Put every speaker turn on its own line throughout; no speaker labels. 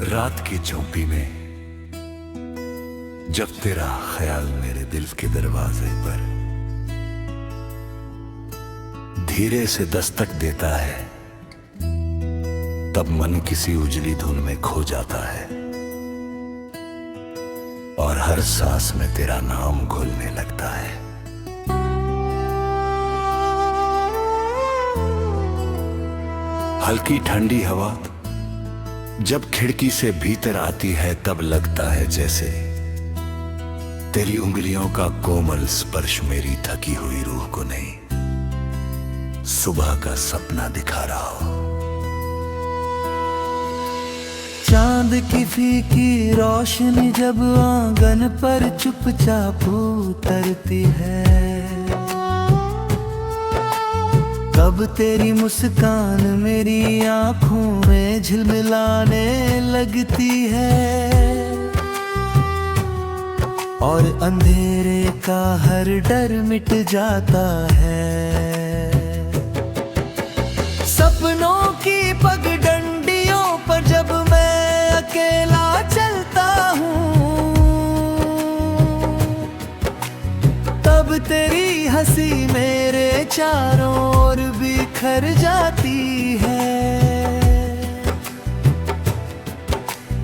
रात की झोंपड़ी में जब तेरा ख्याल मेरे दिल के दरवाजे पर धीरे से दस्तक देता है, तब मन किसी उजली धुन में खो जाता है और हर सांस में तेरा नाम घुलने लगता है। हल्की ठंडी हवा जब खिड़की से भीतर आती है, तब लगता है जैसे तेरी उंगलियों का कोमल स्पर्श मेरी थकी हुई रूह को नहीं, सुबह का सपना दिखा रहा हो।
चांद की फीकी रोशनी जब आंगन पर चुपचाप उतरती है, तब तेरी मुस्कान मेरी आंखों में झिलमिलाने लगती है और अंधेरे का हर डर मिट जाता है। सपनों की पगडंडियों पर जब मैं अकेला चलता हूँ, तब तेरी हंसी मेरे चारों ओर बिखर जाती है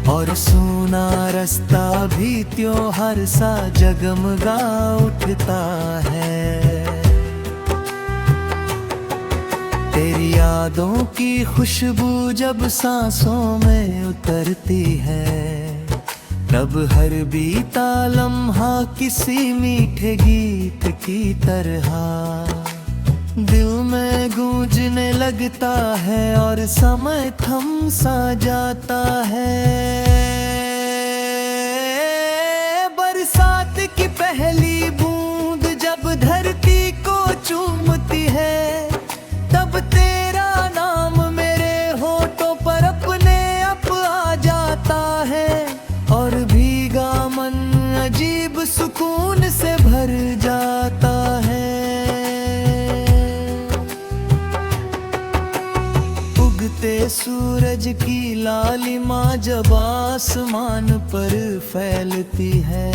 और सोना रास्ता भी त्योहार सा जगमगा उठता है। तेरी यादों की खुशबू जब सांसों में उतरती है, तब हर बीता लम्हा किसी मीठे गीत की तरह दिल में गूंजने लगता है और समय थम सा जाता है। बरसात की पहली बूंद जब धरती को चूमती है, तब तेरा नाम मेरे होठों पर अपने आप आ जाता है और भीगा मन अजीब सुकून से भर जाता है। उगते सूरज की लालिमा जब आसमान पर फैलती है,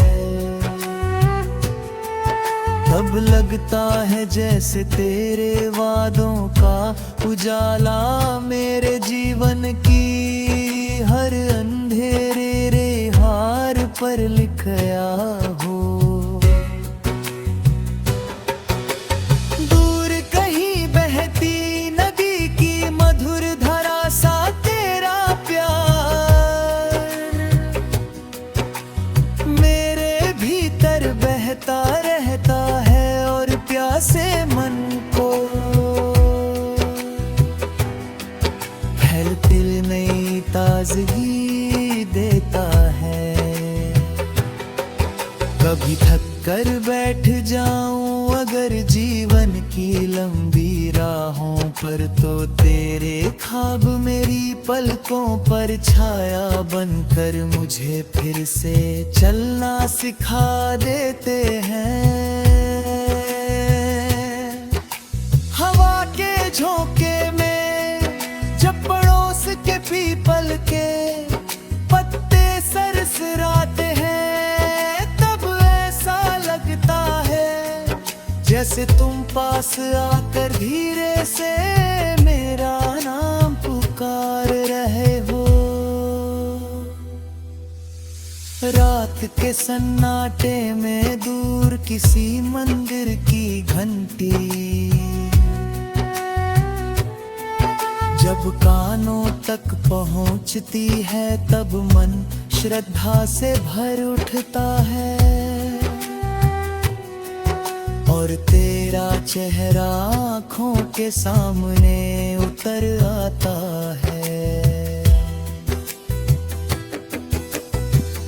तब लगता है जैसे तेरे वादों का उजाला मेरे जीवन की हर अंधेरे रे हार पर लिखया हो। दूर कहीं बहती नदी की मधुर धारा सा तेरा प्यार मेरे भीतर बहता रहता है और प्यासे मन को फैलती नई ताजगी देता है। कभी थक कर बैठ जाऊं अगर जीवन की लंबी राहों पर, तो तेरे ख्वाब मेरी पलकों पर छाया बनकर मुझे फिर से चलना सिखा देते हैं। हवा के झोंके में जब पड़ोस के पीपल के पत्ते सरसराते हैं, तब ऐसा लगता है जैसे तुम पास आकर धीरे से मेरा नाम पुकार रहे हो। रात के सन्नाटे में दूर किसी मंदिर की घंटी जब कानों तक पहुंचती है, तब मन श्रद्धा से भर उठता है और तेरा चेहरा आँखों के सामने उतर आता है।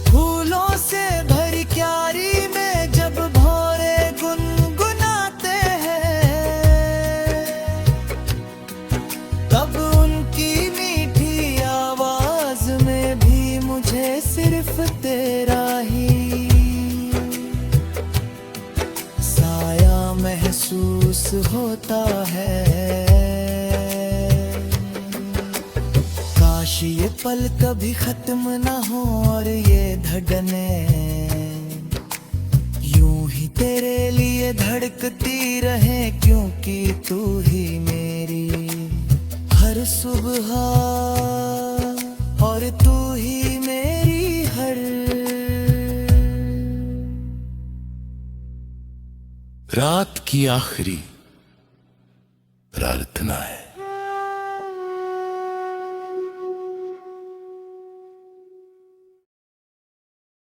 फूलों से भरी क्यारी में जब भौरे गुनगुनाते हैं, तब उनकी मीठी आवाज में भी मुझे सिर्फ तेरा ही साया महसूस होता है। काश ये पल कभी खत्म ना हो और ये धड़कने यूं ही तेरे लिए धड़कती रहे, क्योंकि तू ही मेरी हर सुबह और तू ही मेरी हर
रात की आखिरी प्रार्थना है।